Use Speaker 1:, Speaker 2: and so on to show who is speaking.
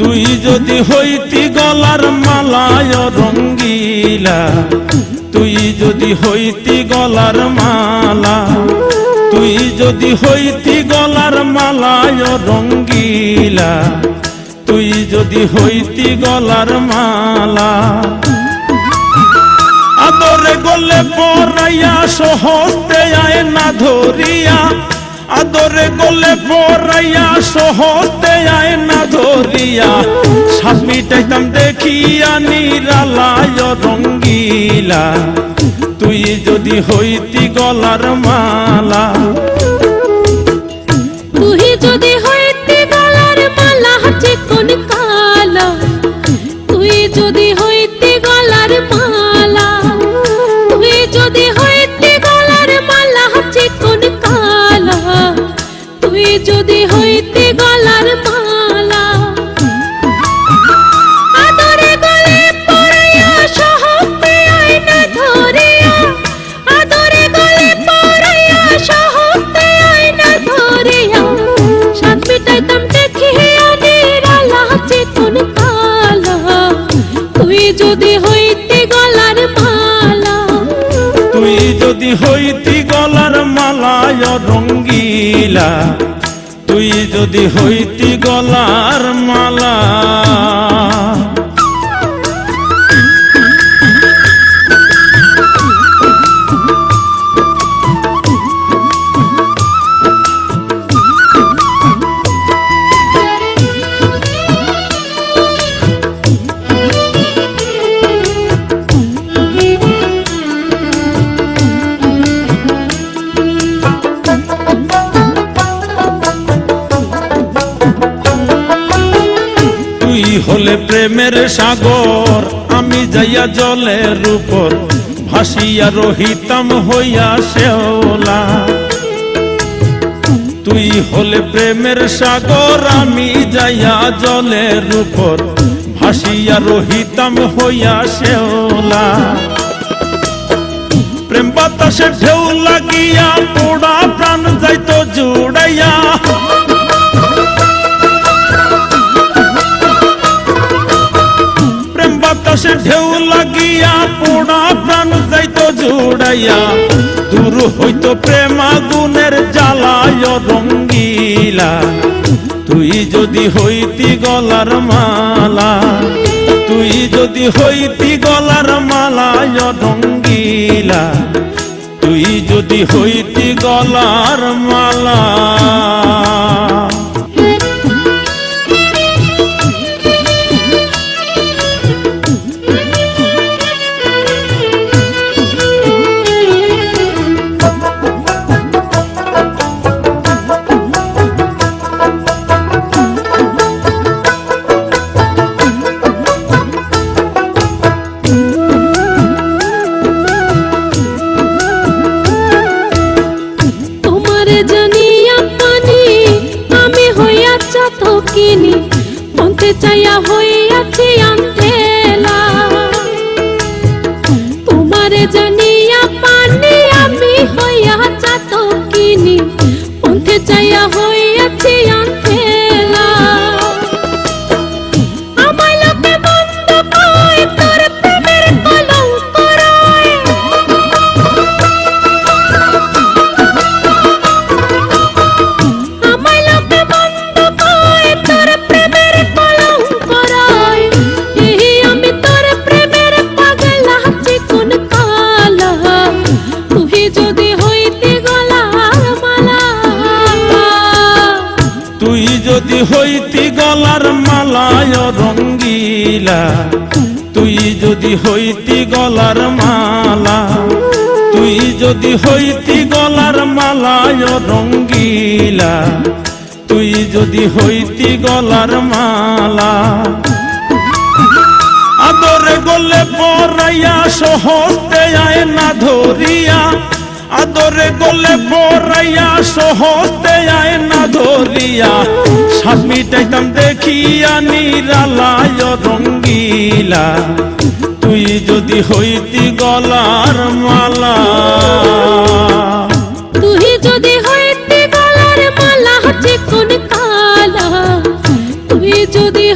Speaker 1: তুই যদি হইতি গলার মালায় রঙ্গিলা, তুই যদি হইতি গলার মালা, তুই যদি হইতি গলার মালায় রঙ্গিলা, তুই যদি হইতি গলার মালা। আদরে গলে পরাইয়া সহস্তে আয় না ধরিয়া, আদরে গলে পরাইয়া সহস্তে আয় না ধরিয়া, সাত মিটাইতাম দেখিয়া নিরালায় রঙ্গিলা, তুই যদি হইতি গলার মালা।
Speaker 2: তুই যদি হইতি গলার মালা চিকন কালা, তুই যদি হইতি গলার মালা, তুই যদি হইতি গলার মালা চিকন কালা, তুই যদি হইতি গলার মালা। আদরে গলে পরাইয়া সহস্তে আয় না ধরিয়া, আদরে গলে পরাইয়া সহস্তে আয় না ধরিয়া, সাত মিটাইতাম দেখিয়া নিরালা চিকন কালা, তুই যদি হইতি গলার মালা।
Speaker 1: তুই যদি হইতি গলার মালায় রঙ্গিলা, তুই যদি হইতি গলার মালা। হলে প্রেমের সাগর, আমি যাইয়া জলের উপর ভাসিয়া রহিতাম হইয়া শেওলা। তুই হলে প্রেমের সাগর, আমি যাইয়া জলের উপর ভাসিয়া রহিতাম হইয়া শেওলা। প্রেম বাতাসে ঢেউ লাগিয়া পোড়া প্রাণ যাইতো জুড়াইয়া, বাতাসে ঢেউ লাগিয়া পোড়া প্রাণ যাইতো জুড়াইয়া, দূর হইতো প্রেম আগুনের জ্বালায় রঙ্গিলা, তুই যদি হইতি গলার মালা। তুই যদি হইতি গলার মালায় রঙ্গিলা, তুই যদি হইতি গলার মালা।
Speaker 2: মনতে চাইয়া হইয়াছি আন্ধেলা, তোমারে জানিয়া পানি আমি হইয়া চাতকিনি, মনতে চাইয়া হইয়াছি আন্ধেলা। আমায় লোকে মন্দ কয়, তোর প্রেমের কলঙ্ক রয়, আমায় লোকে মন্দ কয়, তোর প্রেমের কলঙ্ক রয়। এই আমি তোর প্রেমের পাগলা চিকন কালা, তুই যদি হইতি গলার মালা।
Speaker 1: তুই যদি হইতি গলার মালায় রঙ্গিলা, তুই যদি হইতি গলার মালা, তুই যদি হইতি গলার মালায় রঙ্গিলা, তুই যদি হইতি গলার মালা। আদরে গলে পরাইয়া সহস্তে আয় না ধরিয়া, আদরে গলে পরাইয়া সহস্তে আয় না ধরিয়া, সাত মিটাইতাম দেখিয়া নিরালায় রঙ্গিলা, তুই যদি হইতি গলার মালা।
Speaker 2: তুই যদি হইতি গলার মালা চিকন কালা, তুই যদি